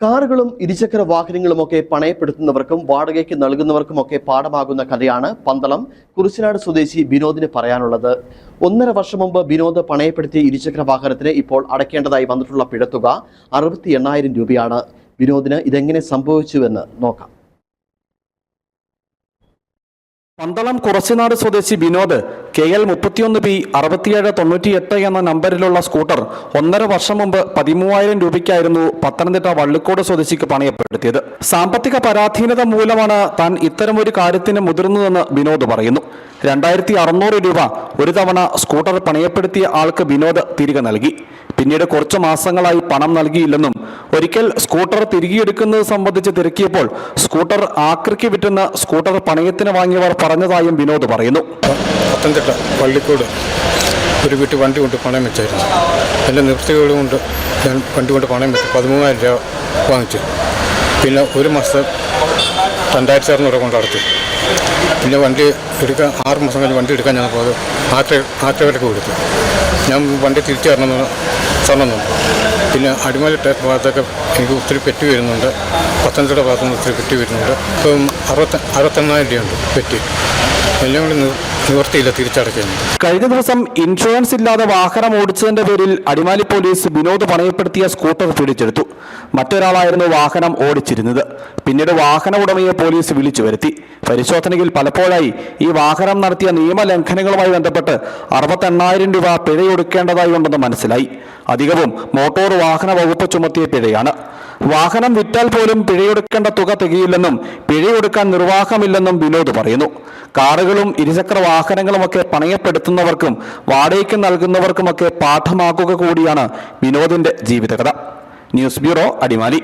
കാറുകളും ഇരുചക്ര വാഹനങ്ങളുമൊക്കെ പണയപ്പെടുത്തുന്നവർക്കും വാടകയ്ക്ക് നൽകുന്നവർക്കുമൊക്കെ പാഠമാകുന്ന കഥയാണ് പന്തളം കുറിച്ച്നാട് സ്വദേശി ബിനോദിന് പറയാനുള്ളത്. 1.5 വർഷം മുമ്പ് ബിനോദ് പണയപ്പെടുത്തിയ ഇരുചക്ര വാഹനത്തിന് ഇപ്പോൾ അടയ്ക്കേണ്ടതായി വന്നിട്ടുള്ള പിഴത്തുക 68,000 രൂപയാണ്. ബിനോദിന് ഇതെങ്ങനെ സംഭവിച്ചുവെന്ന് നോക്കാം. പന്തളം കുറിച്ച്നാട് സ്വദേശി ബിനോദ് KL 31P 6798 എന്ന നമ്പറിലുള്ള സ്കൂട്ടർ 1.5 വർഷം മുമ്പ് 13,000 രൂപയ്ക്കായിരുന്നു പത്തനംതിട്ട വള്ളിക്കോട് സ്വദേശിക്ക് പണയപ്പെടുത്തിയത്. സാമ്പത്തിക പരാധീനത മൂലമാണ് താൻ ഇത്തരമൊരു കാര്യത്തിന് മുതിർന്നതെന്ന് ബിനോദ് പറയുന്നു. 2,600 രൂപ ഒരു തവണ സ്കൂട്ടർ പണയപ്പെടുത്തിയ ആൾക്ക് ബിനോദ് തിരികെ നൽകി. പിന്നീട് കുറച്ചു മാസങ്ങളായി പണം നൽകിയില്ലെന്നും ഒരിക്കൽ സ്കൂട്ടർ തിരികെയെടുക്കുന്നത് സംബന്ധിച്ച് തിരക്കിയപ്പോൾ സ്കൂട്ടർ ആക്രിക്ക് വിറ്റെന്ന് സ്കൂട്ടർ പണയത്തിന് വാങ്ങിയവർ പറഞ്ഞതായും ബിനോദ് പറയുന്നു. പത്തനംതിട്ട വള്ളിക്കോട് ഒരു വീട്ടിൽ വണ്ടി കൊണ്ട് പണയം വെച്ചായിരുന്നു. എൻ്റെ നിവൃത്തികൾ കൊണ്ട് ഞാൻ വണ്ടി കൊണ്ട് പണയം വെച്ച് 13,000 രൂപ വാങ്ങിച്ചു. പിന്നെ ഒരു മാസം 2,600 കൊണ്ട് അടച്ചു. പിന്നെ വണ്ടി എടുക്കാൻ 6 മാസം കഴിഞ്ഞ് വണ്ടി എടുക്കാൻ ഞാൻ പോയത് ആറ്റവിലക്ക് കൊടുത്തു. ഞാൻ വണ്ടി തിരിച്ചു തരണമെന്ന് തന്നു. പിന്നെ അടിമാലി ഭാഗത്തൊക്കെ എനിക്ക് ഒത്തിരി പെറ്റി വരുന്നുണ്ട്. പത്തനംതിട്ട ഭാഗത്തുനിന്ന് ഒത്തിരി പെറ്റി വരുന്നുണ്ട്. ഇപ്പം 68,000 രൂപയുണ്ട് പെറ്റി. എല്ലാം കൂടി നിവർത്തിയില്ല തിരിച്ചടയ്ക്കാൻ. കഴിഞ്ഞ ദിവസം ഇൻഷുറൻസ് ഇല്ലാതെ വാഹനം ഓടിച്ചതിന്റെ പേരിൽ അടിമാലി പോലീസ് ബിനോദ് പണയപ്പെടുത്തിയ സ്കൂട്ടർ പിടിച്ചെടുത്തു. മറ്റൊരാളായിരുന്നു വാഹനം ഓടിച്ചിരുന്നത്. പിന്നീട് വാഹന ഉടമയെ പോലീസ് വിളിച്ചു വരുത്തി. പരിശോധനയിൽ പലപ്പോഴായി ഈ വാഹനം നടത്തിയ നിയമലംഘനങ്ങളുമായി ബന്ധപ്പെട്ട് 68,000 രൂപ പിഴയൊടുക്കേണ്ടതായി ഉണ്ടെന്ന് മനസ്സിലായി. അധികവും മോട്ടോർ വാഹന വകുപ്പ് ചുമത്തിയ പിഴയാണ്. വാഹനം വിറ്റാൽ പോലും പിഴയൊടുക്കേണ്ട തുക തികയില്ലെന്നും പിഴയൊടുക്കാൻ നിർവാഹമില്ലെന്നും ബിനോദ് പറയുന്നു. കാറുകളും ഇരുചക്ര വാഹനങ്ങളുമൊക്കെ പണയപ്പെടുത്തുന്നവർക്കും വാടകയ്ക്ക് നൽകുന്നവർക്കുമൊക്കെ പാഠമാക്കുക കൂടിയാണ് ബിനോദിന്റെ ജീവിതകഥ. News bureau, Adimali.